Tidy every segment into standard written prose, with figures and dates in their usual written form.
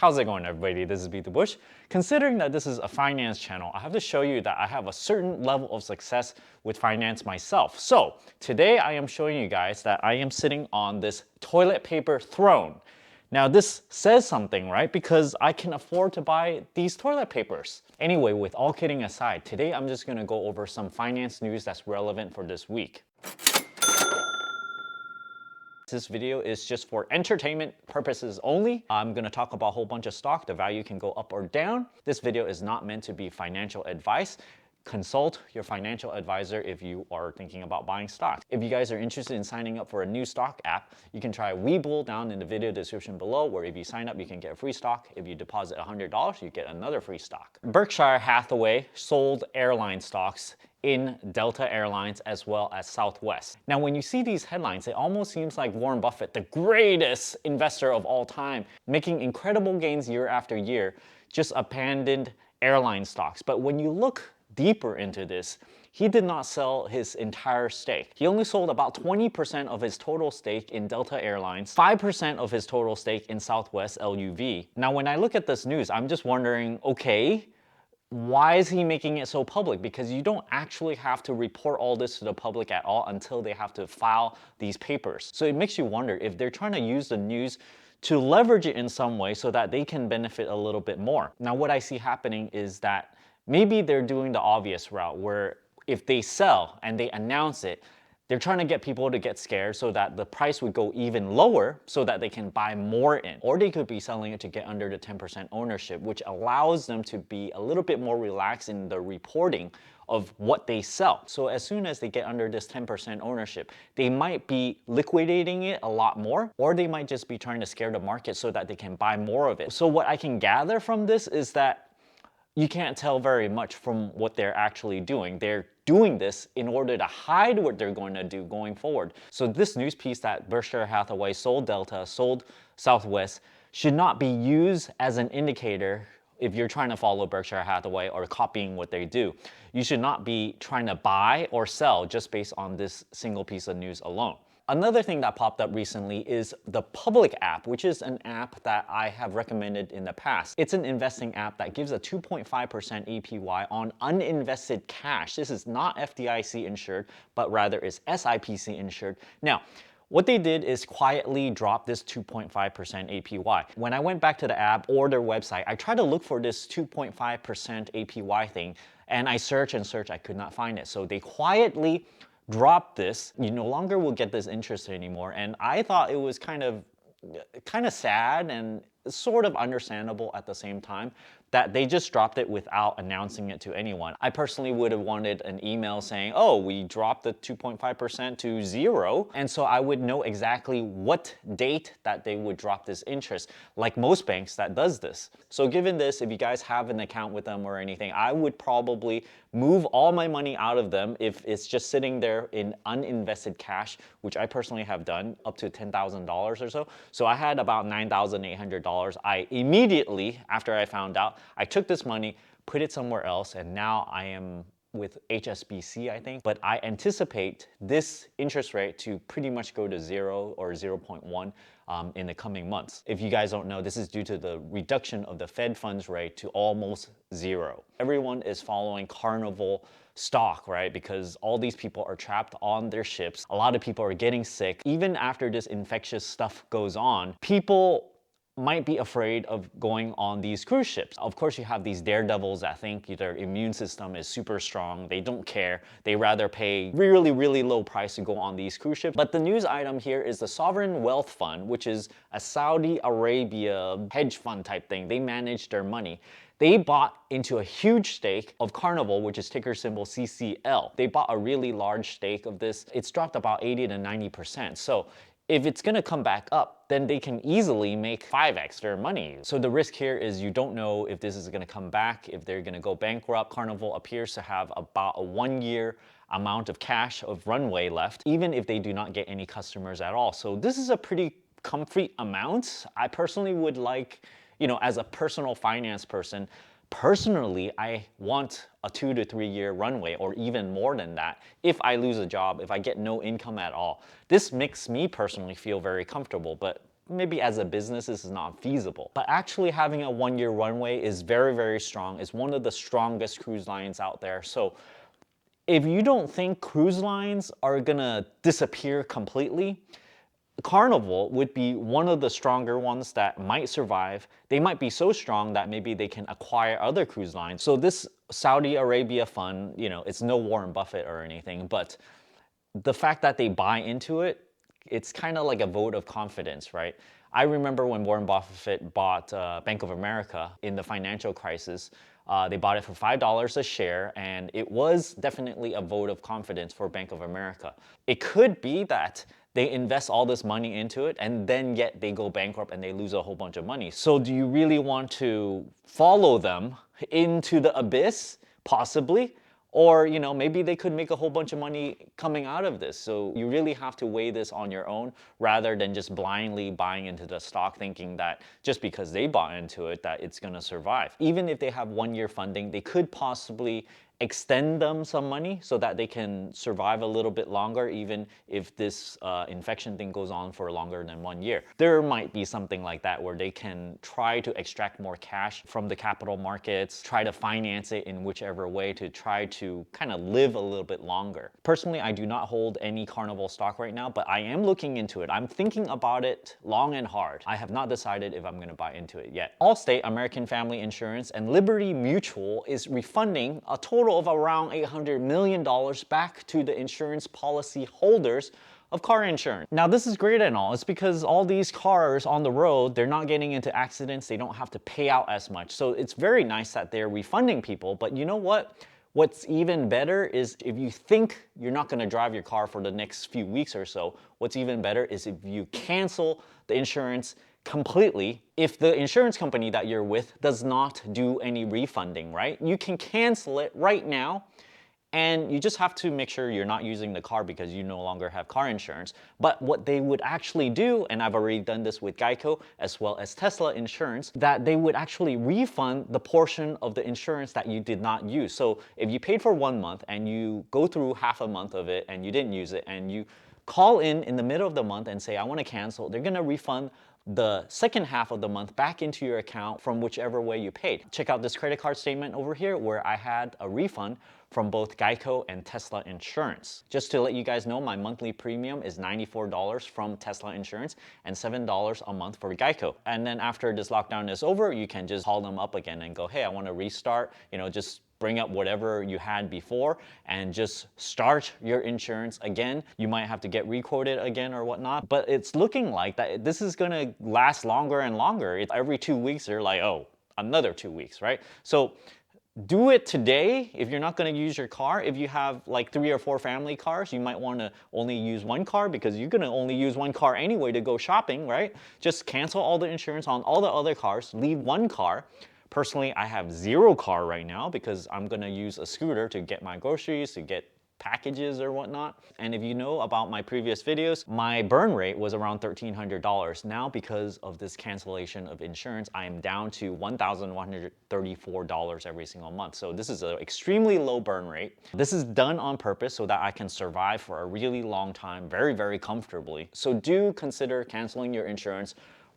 How's it going, everybody? This is BeatTheBush. Considering that this is a finance channel, I have to show you that I have a certain level of success with finance myself. So today I am showing you guys that I am sitting on this toilet paper throne. Now this says something, right? Because I can afford to buy these toilet papers. Anyway, with all kidding aside, today I'm just gonna go over some finance news that's relevant for this week. This video is just for entertainment purposes only. I'm gonna talk about a whole bunch of stock. The value can go up or down. This video is not meant to be financial advice. Consult your financial advisor if you are thinking about buying stocks. If you guys are interested in signing up for a new stock app, you can try Webull down in the video description below, where if you sign up, you can get a free stock. If you deposit $100, you get another free stock. Berkshire Hathaway sold airline stocks in Delta Airlines as well as Southwest. Now, when you see these headlines, it almost seems like Warren Buffett, the greatest investor of all time, making incredible gains year after year, just abandoned airline stocks. But when you look deeper into this, he did not sell his entire stake. He only sold about 20% of his total stake in Delta Airlines, 5% of his total stake in Southwest LUV. Now, when I look at this news, I'm just wondering, okay, why is he making it so public? Because you don't actually have to report all this to the public at all until they have to file these papers. So it makes you wonder if they're trying to use the news to leverage it in some way so that they can benefit a little bit more. Now, what I see happening is that maybe they're doing the obvious route where if they sell and they announce it, they're trying to get people to get scared so that the price would go even lower so that they can buy more in. Or they could be selling it to get under the 10% ownership, which allows them to be a little bit more relaxed in the reporting of what they sell. So as soon as they get under this 10% ownership, they might be liquidating it a lot more, or they might just be trying to scare the market so that they can buy more of it. So what I can gather from this is that you can't tell very much from what they're actually doing. They're doing this in order to hide what they're going to do going forward. So this news piece that Berkshire Hathaway sold Delta, sold Southwest, should not be used as an indicator if you're trying to follow Berkshire Hathaway or copying what they do. You should not be trying to buy or sell just based on this single piece of news alone. Another thing that popped up recently is the Public app, which is an app that I have recommended in the past. It's an investing app that gives a 2.5% APY on uninvested cash. This is not FDIC insured, but rather is SIPC insured. Now, what they did is quietly drop this 2.5% APY. When I went back to the app or their website, I tried to look for this 2.5% APY thing, and I searched and searched, I could not find it. So they quietly drop this. You no longer will get this interest anymore, and I thought it was kind of sad and sort of understandable at the same time that they just dropped it without announcing it to anyone. I personally would have wanted an email saying, oh, we dropped the 2.5% to 0, and so I would know exactly what date that they would drop this interest, like most banks that does this. So given this, if you guys have an account with them or anything, I would probably move all my money out of them if it's just sitting there in uninvested cash, which I personally have done up to $10,000 or so. So I had about $9,800. I immediately, after I found out, I took this money, put it somewhere else, and now I am with HSBC, I think. But I anticipate this interest rate to pretty much go to 0 or 0.1 in the coming months. If you guys don't know, this is due to the reduction of the Fed funds rate to almost 0. Everyone is following Carnival stock, right? Because all these people are trapped on their ships. A lot of people are getting sick. Even after this infectious stuff goes on, people might be afraid of going on these cruise ships. Of course, you have these daredevils that think their immune system is super strong. They don't care. They rather pay really, really low price to go on these cruise ships. But the news item here is the Sovereign Wealth Fund, which is a Saudi Arabia hedge fund type thing. They manage their money. They bought into a huge stake of Carnival, which is ticker symbol CCL. They bought a really large stake of this. It's dropped about 80 to 90%. So if it's gonna come back up, then they can easily make 5x their money. So the risk here is you don't know if this is gonna come back, if they're gonna go bankrupt. Carnival appears to have about a 1-year amount of cash of runway left, even if they do not get any customers at all. So this is a pretty comfy amount. I personally would like, as a personal finance person, personally, I want a 2 to 3 year runway or even more than that if I lose a job, if I get no income at all. This makes me personally feel very comfortable, but maybe as a business, this is not feasible. But actually having a 1-year runway is very, very strong. It's one of the strongest cruise lines out there. So if you don't think cruise lines are gonna disappear completely, Carnival would be one of the stronger ones that might survive. They might be so strong that maybe they can acquire other cruise lines. So this Saudi Arabia fund, it's no Warren Buffett or anything, but the fact that they buy into it, it's kind of like a vote of confidence, right? I remember when Warren Buffett bought Bank of America in the financial crisis. They bought it for $5 a share, and it was definitely a vote of confidence for Bank of America. It could be that they invest all this money into it, and then yet they go bankrupt and they lose a whole bunch of money. So do you really want to follow them into the abyss? Possibly. Or, maybe they could make a whole bunch of money coming out of this. So you really have to weigh this on your own rather than just blindly buying into the stock thinking that just because they bought into it that it's going to survive. Even if they have 1-year funding, they could possibly extend them some money so that they can survive a little bit longer, even if this infection thing goes on for longer than 1 year. There might be something like that where they can try to extract more cash from the capital markets, try to finance it in whichever way to try to kind of live a little bit longer. Personally, I do not hold any Carnival stock right now, but I am looking into it. I'm thinking about it long and hard. I have not decided if I'm going to buy into it yet. Allstate, American Family Insurance, and Liberty Mutual is refunding a total of around $800 million back to the insurance policy holders of car insurance. Now this is great and all. It's because all these cars on the road, they're not getting into accidents. They don't have to pay out as much. So it's very nice that they're refunding people. But you know what? What's even better is if you think you're not going to drive your car for the next few weeks or so, what's even better is if you cancel the insurance completely. If the insurance company that you're with does not do any refunding, right? You can cancel it right now, and you just have to make sure you're not using the car because you no longer have car insurance. But what they would actually do, and I've already done this with Geico as well as Tesla insurance, that they would actually refund the portion of the insurance that you did not use. So if you paid for 1 month and you go through half a month of it and you didn't use it, and you call in the middle of the month and say, I want to cancel, they're going to refund the second half of the month back into your account from whichever way you paid. Check out this credit card statement over here where I had a refund from both Geico and Tesla Insurance. Just to let you guys know, my monthly premium is $94 from Tesla Insurance and $7 a month for Geico. And then after this lockdown is over, you can just call them up again and go, hey, I want to restart, just bring up whatever you had before and just start your insurance again. You might have to get requoted again or whatnot, but it's looking like that this is gonna last longer and longer. Every 2 weeks, they're like, oh, another 2 weeks, right? So do it today if you're not going to use your car. If you have like 3 or 4 family cars, you might want to only use 1 car because you're going to only use 1 car anyway to go shopping, right? Just cancel all the insurance on all the other cars, leave 1 car. Personally, I have 0 car right now because I'm going to use a scooter to get my groceries, to get packages or whatnot. And if you know about my previous videos, my burn rate was around $1,300. Now, because of this cancellation of insurance, I am down to $1,134 every single month. So this is an extremely low burn rate. This is done on purpose so that I can survive for a really long time, very, very comfortably. So do consider canceling your insurance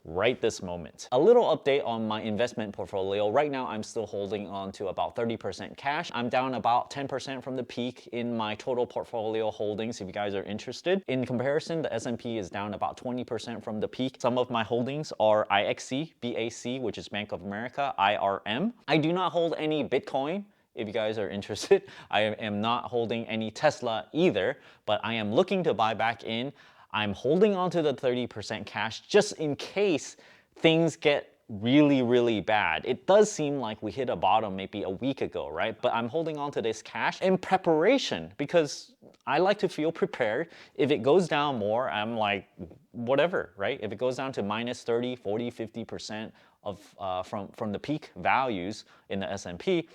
right this moment. A little update on my investment portfolio. Right now, I'm still holding on to about 30% cash. I'm down about 10% from the peak in my total portfolio holdings, if you guys are interested. In comparison, the S&P is down about 20% from the peak. Some of my holdings are IXC, BAC, which is Bank of America, IRM. I do not hold any Bitcoin. If you guys are interested, I am not holding any Tesla either, but I am looking to buy back in. I'm holding on to the 30% cash just in case things get really, really bad. It does seem like we hit a bottom maybe a week ago, right? But I'm holding on to this cash in preparation because I like to feel prepared. If it goes down more, I'm like, whatever, right? If it goes down to minus 30, 40, 50% of from the peak values in the S&P,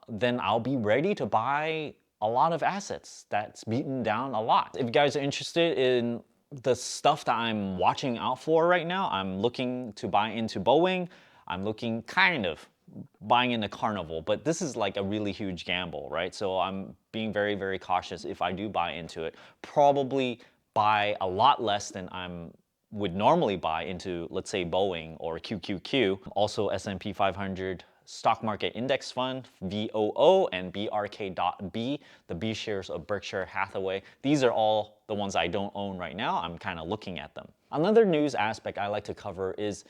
then I'll be ready to buy a lot of assets that's beaten down a lot. If you guys are interested in the stuff that I'm watching out for right now, I'm looking to buy into Boeing. I'm looking kind of buying into Carnival, but this is like a really huge gamble, right? So I'm being very, very cautious if I do buy into it. Probably buy a lot less than I'm would normally buy into, let's say, Boeing or QQQ. Also S&P 500 stock market index fund, VOO, and BRK.B, the B shares of Berkshire Hathaway. These are all the ones I don't own right now. I'm kind of looking at them. Another news aspect I like to cover is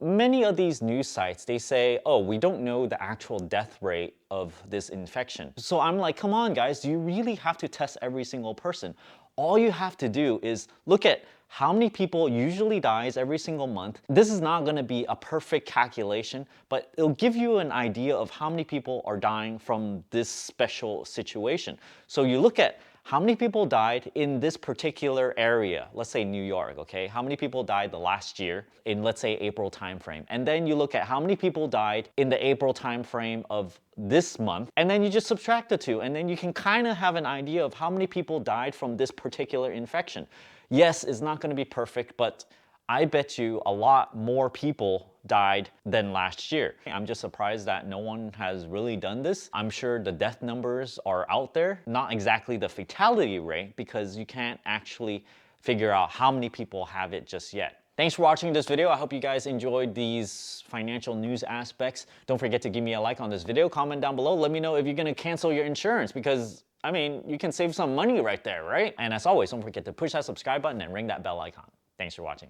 many of these news sites, they say, oh, we don't know the actual death rate of this infection. So I'm like, come on guys, do you really have to test every single person? All you have to do is look at how many people usually dies every single month. This is not gonna be a perfect calculation, but it'll give you an idea of how many people are dying from this special situation. So you look at how many people died in this particular area, let's say New York, okay? How many people died the last year in, let's say, April timeframe? And then you look at how many people died in the April timeframe of this month, and then you just subtract the two, and then you can kind of have an idea of how many people died from this particular infection. Yes, it's not gonna be perfect, but I bet you a lot more people died than last year. I'm just surprised that no one has really done this. I'm sure the death numbers are out there, not exactly the fatality rate, because you can't actually figure out how many people have it just yet. Thanks for watching this video. I hope you guys enjoyed these financial news aspects. Don't forget to give me a like on this video, comment down below, let me know if you're gonna cancel your insurance, because I mean, you can save some money right there, right? And as always, don't forget to push that subscribe button and ring that bell icon. Thanks for watching.